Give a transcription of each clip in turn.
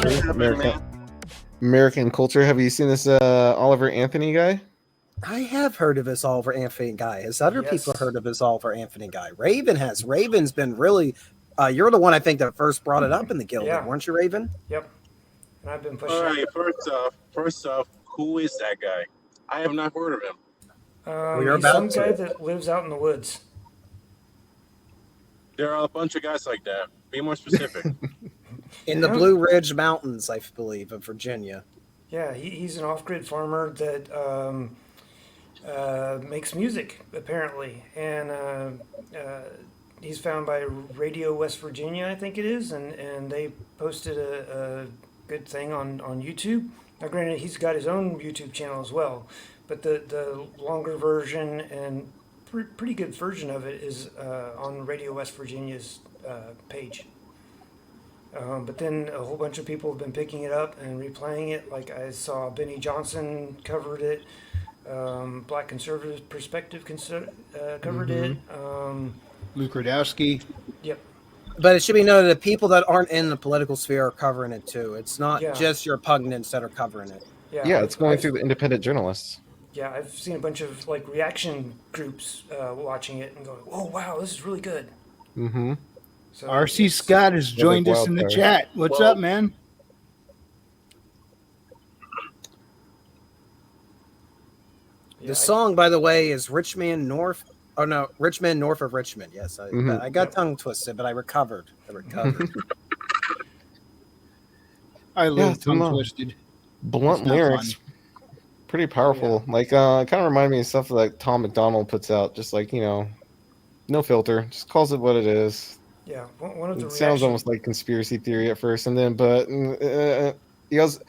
culture, happened, American culture. Have you seen this Oliver Anthony guy? I have heard of this Oliver Anthony guy. Has other people heard of this Oliver Anthony guy? Raven has. Raven's been really. You're the one I think that first brought it up in the Gilded, weren't you, Raven? Yep. And I've been pushing. All right. First off, who is that guy? I have not heard of him. He's some guy that lives out in the woods. There are a bunch of guys like that. Be more specific. In the Blue Ridge Mountains, I believe, of Virginia. Yeah, he's an off-grid farmer that makes music, apparently. And he's found by Radio West Virginia, I think it is, and they posted a good thing on YouTube. Now, granted, he's got his own YouTube channel as well, but the longer version and pretty good version of it is on Radio West Virginia's page. But then a whole bunch of people have been picking it up and replaying it. Like I saw Benny Johnson covered it. Black Conservative Perspective covered it. Luke Rudowski. Yep. But it should be noted that people that aren't in the political sphere are covering it too. It's not just your repugnants that are covering it. Yeah, it's going through the independent journalists. Yeah, I've seen a bunch of like reaction groups watching it and going, "Oh wow, this is really good." Mm-hmm. So RC Scott has joined us in the chat. What's up, man? The song, by the way, is Richmond North. Oh no, Richmond North of Richmond. Yes, I got tongue twisted, but I recovered. I love tongue twisted. Blunt lyrics, pretty powerful. Like, kind of remind me of stuff like Tom McDonald puts out. Just like, no filter, just calls it what it is. Yeah, one of the sounds almost like conspiracy theory at first, and then, but he goes.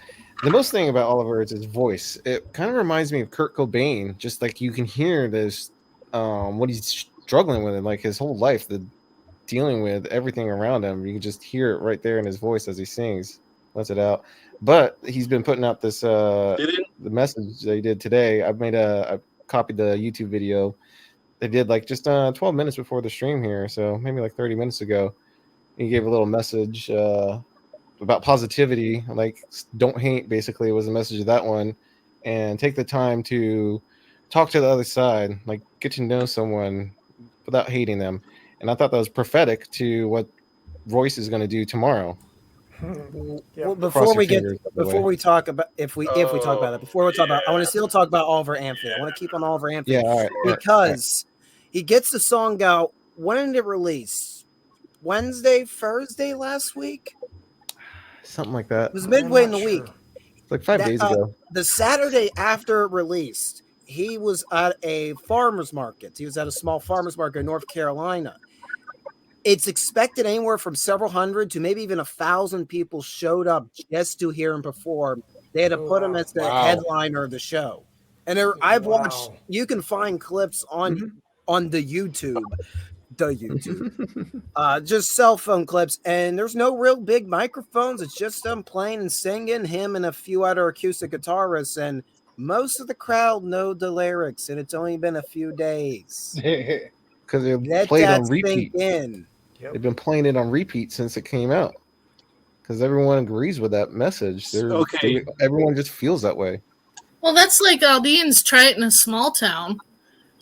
The most thing about Oliver is his voice. It kind of reminds me of Kurt Cobain. Just like you can hear this, what he's struggling with in like his whole life, the dealing with everything around him. You can just hear it right there in his voice as he sings, lets it out. But he's been putting out this the message that he did today. I copied the YouTube video. They did like just 12 minutes before the stream here, so maybe like 30 minutes ago. He gave a little message about positivity, like don't hate, basically was the message of that one, and take the time to talk to the other side, like get to know someone without hating them. And I thought that was prophetic to what Royce is going to do tomorrow. Well, before we talk about I want to still talk about Oliver Anthony. I want to keep on Oliver Anthony. Yeah, all right, because he gets the song out. When did it release? Wednesday, Thursday last week? Something like that. It was midway in the week. Like 5 days ago. The Saturday after it released, he was at a farmer's market. He was at a small farmer's market in North Carolina. It's expected anywhere from several hundred to maybe even 1,000 people showed up just to hear him perform. They had to put him as the headliner of the show. And I've watched, you can find clips on the YouTube. Just cell phone clips, and there's no real big microphones. It's just them playing and singing, him and a few other acoustic guitarists, and most of the crowd know the lyrics, and it's only been a few days because they played on repeat. They've been playing it on repeat since it came out because everyone agrees with that message. Everyone just feels that way. Well, that's like Aldean's "Try It in a Small Town."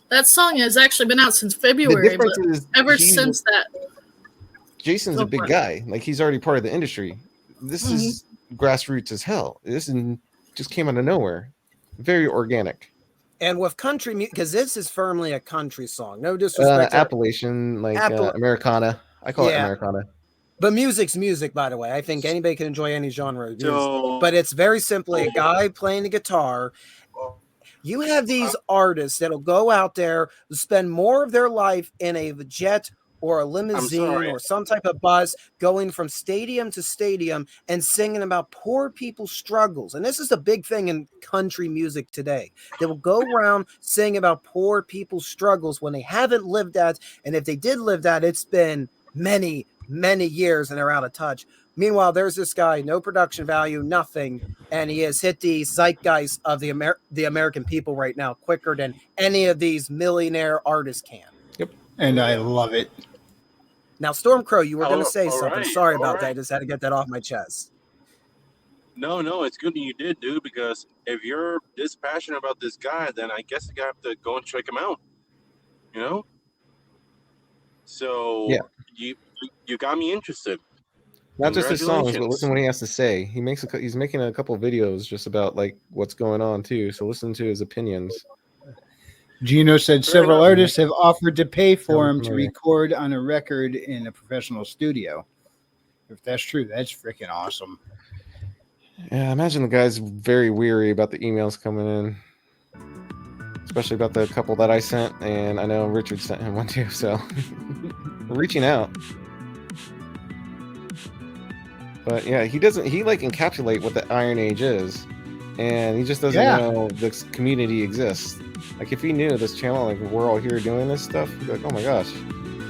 That song has actually been out since February, but ever since that. Jason's a big guy. Like, he's already part of the industry. This is grassroots as hell. This just came out of nowhere. Very organic. And with country music, because this is firmly a country song. No disrespect. Appalachian, like Americana. I call it Americana. But music's music, by the way. I think anybody can enjoy any genre of music. But it's very simply a guy playing the guitar. You have these artists that'll go out there, spend more of their life in a jet or a limousine or some type of bus, going from stadium to stadium and singing about poor people's struggles. And this is a big thing in country music today. They will go around singing about poor people's struggles when they haven't lived that. And if they did live that, it's been many, many years and they're out of touch. Meanwhile, there's this guy, no production value, nothing, and he has hit the zeitgeist of the American people right now quicker than any of these millionaire artists can. Yep, and I love it. Now, Stormcrow, you were going to say something. Sorry about that. I just had to get that off my chest. No, it's good that you did, dude. Because if you're this passionate about this guy, then I guess you have to go and check him out. You know. So Yeah. you got me interested. Not just his songs, but listen to what he has to say. He's making a couple videos just about like what's going on too. So listen to his opinions. Gino said several artists have offered to pay for him to record on a record in a professional studio. If that's true, that's freaking awesome. Yeah, I imagine the guy's very weary about the emails coming in, especially about the couple that I sent, and I know Richard sent him one too. So reaching out. But yeah, he like encapsulate what the Iron Age is, and he just doesn't know this community exists. Like if he knew this channel, like we're all here doing this stuff, he'd be like, oh my gosh,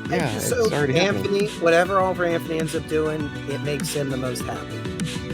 yeah, so it's already Anthony, happening. whatever Oliver Anthony ends up doing, it makes him the most happy.